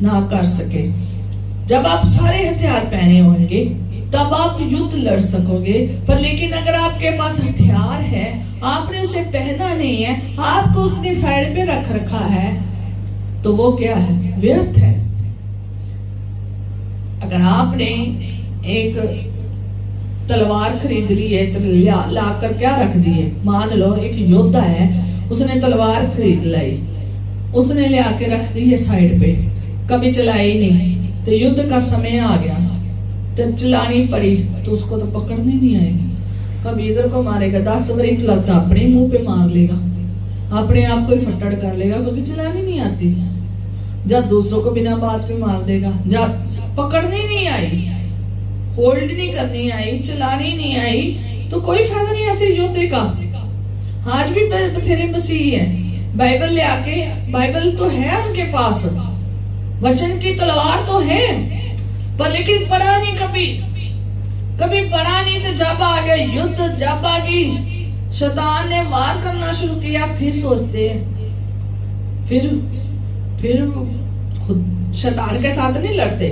ना कर सके। जब आप सारे हथियार पहने होंगे तब आप युद्ध लड़ सकोगे। पर लेकिन अगर आपके पास हथियार है, आपने उसे पहना नहीं है, आपको उसने साइड पे रख रखा है, तो वो क्या है, व्यर्थ है। अगर आपने एक तलवार खरीद ली है तो लाकर क्या रख दी है, मान लो एक योद्धा है, उसने तलवार खरीद लाई, उसने ले आके रख दी है साइड पे, कभी चलाई नहीं, तो युद्ध का समय आ गया तो चलानी पड़ी तो उसको तो पकड़नी नहीं आएगी। कभी इधर को मारेगा, 10 वरित लगता अपने मुंह पे मार लेगा, अपने आप को ही फट्टड़ कर लेगा क्योंकि चलानी नहीं आती। जब दूसरों को बिना बात पे मार देगा, जब पकड़नी नहीं आई, होल्ड नहीं करनी आई, चलानी नहीं आई, तो कोई फायदा नहीं ऐसे योद्धे का। आज भी बथेरे मसीह है, बाइबल ले आके, बाइबल तो है उनके पास, वचन की तलवार तो है, पर लेकिन पढ़ा नहीं, कभी पढ़ा नहीं। तो जब आ गया युद्ध, जब आ गई शैतान ने वार करना शुरू किया, फिर सोचते हैं, फिर खुद शैतान के साथ नहीं लड़ते,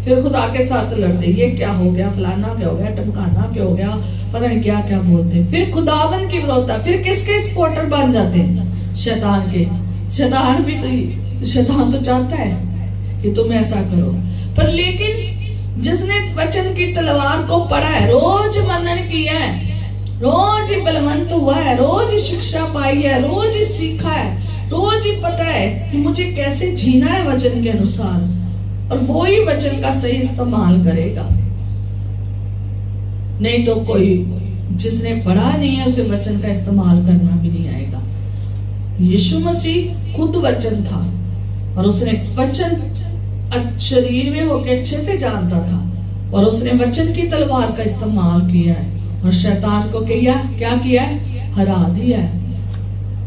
फिर खुदा के साथ लड़ते। ये क्या हो गया, फलाना क्या हो गया, टमकाना क्या हो गया, पता नहीं क्या क्या बोलते। फिर खुदावन की विरोधता, फिर किसके सपोर्टर बन जाते हैं, शैतान के। शैतान तो चाहता है कि तुम ऐसा करो, पर लेकिन जिसने वचन की तलवार को पढ़ा है, रोज मनन किया है, रोज बलवंत हुआ है, रोज शिक्षा पाई है, रोज सीखा है, रोज ही पता है कि मुझे कैसे जीना है वचन के अनुसार, और वो ही वचन का सही इस्तेमाल करेगा। नहीं तो कोई जिसने पढ़ा नहीं है उसे वचन का इस्तेमाल करना भी नहीं आएगा। यीशु मसीह खुद वचन था और उसने वचन शरीर में होकर अच्छे से जानता था, और उसने वचन की तलवार का इस्तेमाल किया है और शैतान को क्या किया है, हरा दिया है।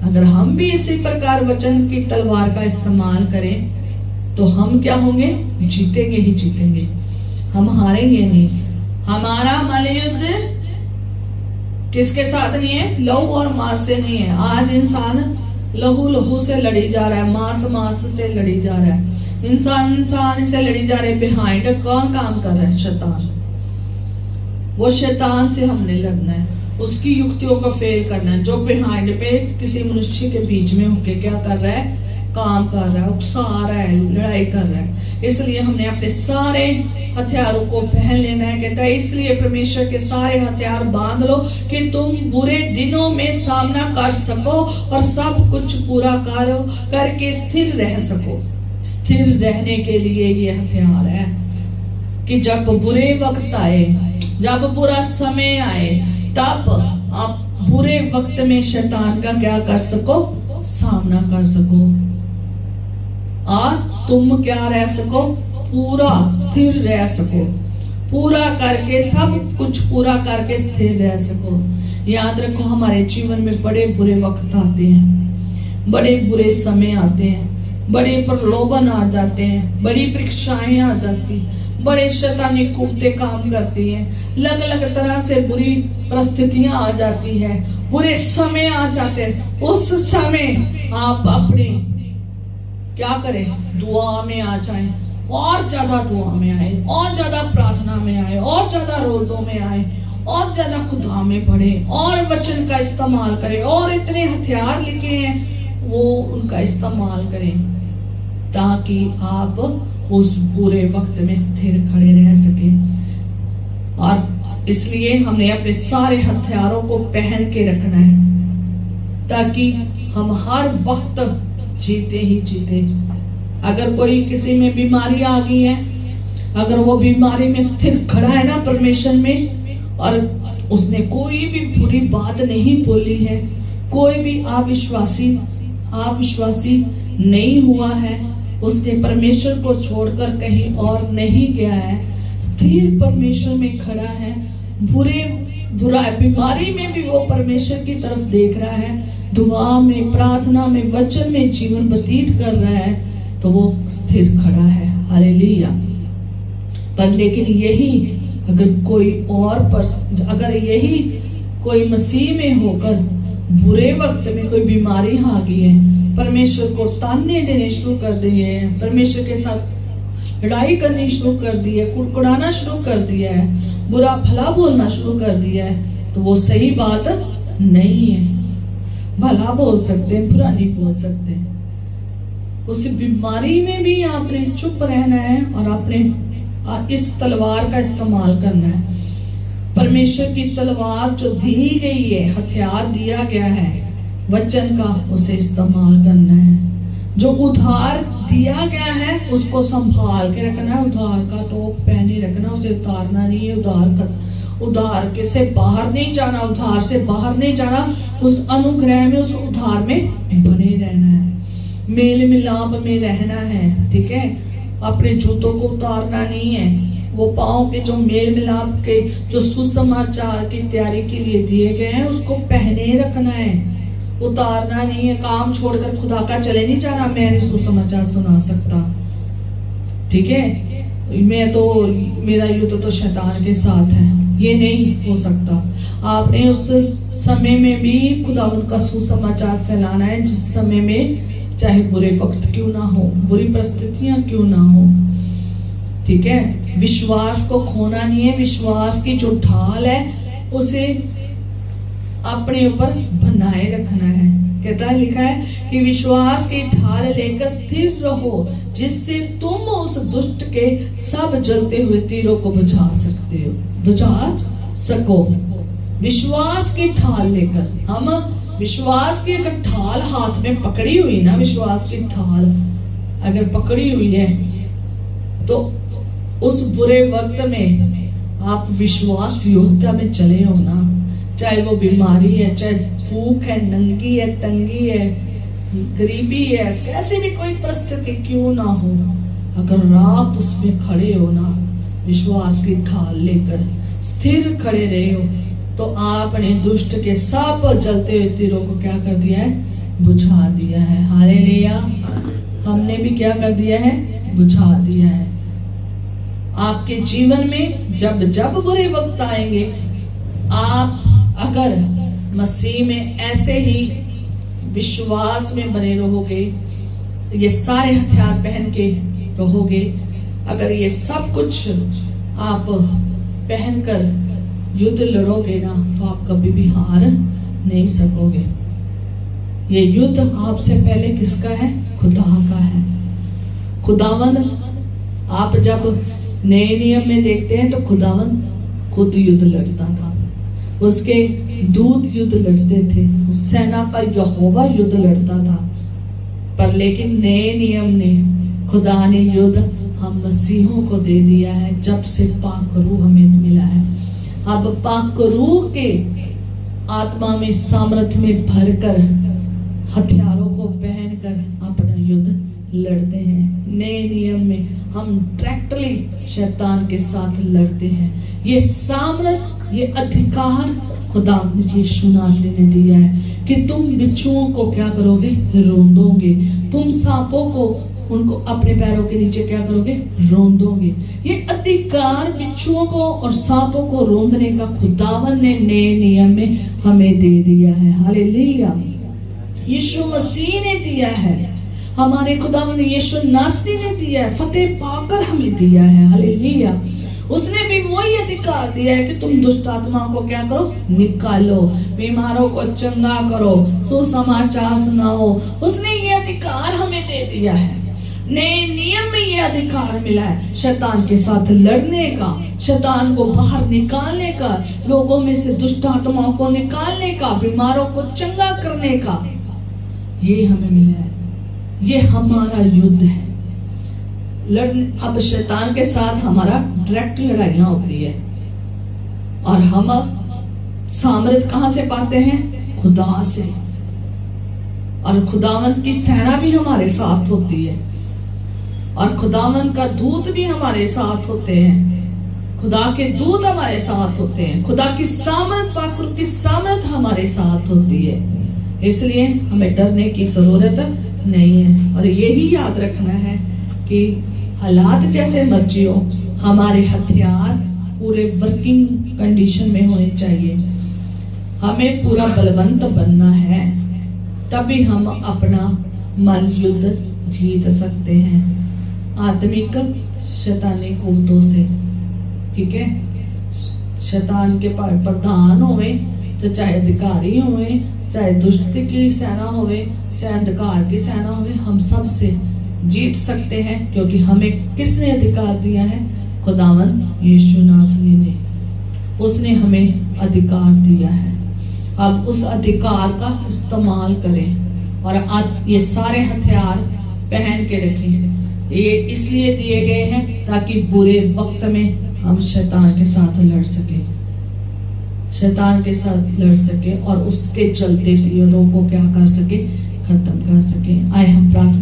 अगर हम भी इसी प्रकार वचन की तलवार का इस्तेमाल करें तो हम क्या होंगे, जीतेंगे ही जीतेंगे, हम हारेंगे नहीं। हमारा मलयुद्ध किसके साथ नहीं है, लहू और मांस से नहीं है। आज इंसान लहू से लड़ी जा रहा है, मांस से लड़ी जा रहा है, इंसान से लड़ी जा रहे। बिहाइंड कौन काम कर रहा है, शैतान। वो शैतान से हमने लड़ना है, उसकी युक्तियों को फेल करना है, जो बिहाइंड पे किसी मनुष्य के बीच में होके क्या कर रहा है, काम कर रहा है, उकसा रहा है, लड़ाई कर रहा है। इसलिए हमने अपने सारे हथियारों को पहन लेना है। कहता है इसलिए परमेश्वर के सारे हथियार बांध लो कि तुम बुरे दिनों में सामना कर सको और सब कुछ पूरा करो करके स्थिर रह सको। स्थिर रहने के लिए ये हथियार है कि जब बुरे वक्त आए, जब बुरा समय आए, तब आप बुरे वक्त में शैतान का क्या कर सको, सामना कर सको, और तुम क्या रह सको, पूरा स्थिर रह सको, पूरा करके सब कुछ पूरा करके स्थिर रह सको। याद रखो हमारे जीवन में बड़े बुरे वक्त आते हैं, बड़े बुरे समय आते हैं, बड़े प्रलोभन आ जाते हैं, बड़ी परीक्षाएं आ जाती, बड़े शैतानी कुफ्ते काम करती हैं, अलग अलग तरह से बुरी परिस्थितियां आ जाती है, बुरे समय आ जाते हैं। उस समय आप अपने क्या करें, दुआ में आ जाएं, और ज्यादा दुआ में आए, और ज्यादा प्रार्थना में आए, और ज्यादा रोजों में आए, और ज्यादा खुदा में पढ़े, और वचन का इस्तेमाल करें, और इतने हथियार लिखे हैं वो उनका इस्तेमाल करें, ताकि आप उस बुरे वक्त में स्थिर खड़े रह सके। और इसलिए हमने अपने सारे हथियारों को पहन के रखना है, ताकि हम हर वक्त जीते ही जीते। अगर कोई किसी में बीमारी आ गई है, अगर वो बीमारी में स्थिर खड़ा है ना परमेश्वर में, और उसने कोई भी बुरी बात नहीं बोली है, कोई भी अविश्वासी नहीं हुआ है, उसने परमेश्वर को छोड़कर कहीं और नहीं गया है, स्थिर परमेश्वर में खड़ा है, बुरा बीमारी में भी वो परमेश्वर की तरफ देख रहा है, दुआ में, प्रार्थना में, वचन में जीवन व्यतीत कर रहा है, तो वो स्थिर खड़ा है। हालेलुया। पर लेकिन यही अगर यही कोई मसीह में होकर बुरे वक्त में कोई बीमारी आ गई है, परमेश्वर को ताने देने शुरू कर दिए हैं, परमेश्वर के साथ लड़ाई करनी शुरू कर दी है, कुड़कुड़ाना शुरू कर दिया है, बुरा भला बोलना शुरू कर दिया है, तो वो सही बात नहीं है। भला बोल सकते हैं, बुरा नहीं बोल सकते। उस बीमारी में भी आपने चुप रहना है और आपने इस तलवार का इस्तेमाल करना है। परमेश्वर की तलवार जो दी गई है, हथियार दिया गया है वचन का, उसे इस्तेमाल करना है। जो उधार दिया गया है उसको संभाल के रखना है। उधार का टोप पहने रखना, उसे उतारना नहीं है। उधार के से बाहर नहीं जाना, उधार से बाहर नहीं जाना। उस अनुग्रह में, उस उधार में बने रहना है, मेल मिलाप में रहना है। ठीक है, अपने जूतों को उतारना नहीं है। वो पाँव के जो मेल मिलाप के जो सुसमाचार की तैयारी के लिए दिए गए हैं उसको पहने रखना है, उतारना नहीं है। काम छोड़कर खुदा का चले नहीं जाना, मैं नहीं सुसमाचार सुना सकता। ठीक है, मेरा युद्ध तो शैतान के साथ है, ये नहीं हो सकता। आपने उस समय में भी खुदावंद का सुसमाचार फैलाना है, जिस समय में चाहे बुरे वक्त क्यों ना हो, बुरी परिस्थितियां क्यों ना हो। ठीक है, विश्वास को खोना नहीं है। विश्वास की जो ढाल है उसे अपने ऊपर बनाए रखना है। कहता है, लिखा है कि विश्वास की ढाल लेकर स्थिर रहो, जिससे तुम उस दुष्ट के सब जलते हुए तीरों को बचा सको। विश्वास की ढाल लेकर, हम विश्वास की अगर ढाल हाथ में पकड़ी हुई ना, विश्वास की ढाल अगर पकड़ी हुई है तो उस बुरे वक्त में आप विश्वास योद्धा में चले हो ना। चाहे वो बीमारी है, चाहे भूख है, नंगी है, तंगी है, गरीबी है, कैसी भी कोई परिस्थिति क्यों ना हो, अगर आप उसमें खड़े हो ना, विश्वास की ढाल लेकर स्थिर खड़े रहे हो, तो आपने दुष्ट के सब जलते हुए तीरों को क्या कर दिया है? बुझा दिया है। हालेलुया। हमने भी क्या कर दिया है? बुझा दिया है। आपके जीवन में जब जब बुरे वक्त आएंगे, आप अगर मसीह में ऐसे ही विश्वास में बने रहोगे, ये सारे हथियार पहन के रहोगे, अगर ये सब कुछ आप पहनकर युद्ध लड़ोगे ना, तो आप कभी भी हार नहीं सकोगे। ये युद्ध आपसे पहले किसका है? खुदा का है। खुदावन, आप जब नए नियम में देखते हैं तो खुदावन खुद युद्ध लड़ता था, उसके दूत युद्ध लड़ते थे, उस सेना का यहोवा युद्ध लड़ता था। पर लेकिन नए नियम ने, खुदा ने युद्ध हम मसीहों को दे दिया है, जब से पाक रूह हमें मिला है। अब पाक रूह के आत्मा में, सामर्थ्य में भरकर, हथियारों को पहनकर अपना युद्ध लड़ते हैं। नए नियम में हम डायरेक्टली शैतान के साथ लड़ते हैं। ये सामर्थ, ये अधिकार खुदा यीशु नासरी ने दिया है कि तुम बिच्छुओं को क्या करोगे? रोंदोगे। तुम सांपों को, उनको अपने पैरों के नीचे क्या करोगे? रोंदोगे। ये अधिकार बिच्छुओं को और सांपों को रोंदने का खुदावन ने नए नियम में हमें दे दिया है। हालेलुया। यीशु मसीह ने दिया है, हमारे खुदावन यीशु नासरी ने दिया है, फतेह पाकर हमें दिया है। हालेलुया। उसने भी वही अधिकार दिया है कि तुम दुष्ट आत्माओं को क्या करो? निकालो, बीमारों को चंगा करो, सुसमाचार सुनाओ। उसने ये अधिकार हमें दे दिया है। नए नियम में ये अधिकार मिला है शैतान के साथ लड़ने का, शैतान को बाहर निकालने का, लोगों में से दुष्ट आत्माओं को निकालने का, बीमारों को चंगा करने का। ये हमें मिला है, ये हमारा युद्ध है। अब शैतान के साथ हमारा डायरेक्ट लड़ाइयां होती है, और हम सामर्थ कहां से पाते हैं? खुदा से। और खुदावंत की सेना भी हमारे साथ होती है, और खुदावंत का दूत भी हमारे साथ होते हैं। खुदा के दूत हमारे साथ होते हैं। खुदा की सामर्थ, पाकुर की सामर्थ हमारे साथ होती है। इसलिए हमें डरने की जरूरत नहीं है। और यही याद रखना है कि हालात जैसे मर्जी हो, हमारे हथियार पूरे वर्किंग कंडीशन में होने चाहिए। हमें पूरा बलवंत बनना है, तभी हम अपना मन युद्ध जीत सकते हैं आत्मिक शैतानी कुवतों से। ठीक है, शैतान के प्रधान होवे, तो चाहे अधिकारी होवे, चाहे दुष्टता की सेना होवे, चाहे अंधकार की सेना होवे, हम सब से जीत सकते हैं, क्योंकि हमें किसने अधिकार दिया है? खुदावंद यीशु नासरी ने, उसने हमें अधिकार दिया है। अब उस अधिकार का इस्तेमाल करें और ये सारे हथियार पहन के रखें। ये इसलिए दिए गए हैं ताकि बुरे वक्त में हम शैतान के साथ लड़ सके, शैतान के साथ लड़ सके और उसके चलते तीरों को क्या कर सके? खत्म कर सके। आए हम प्रार्थना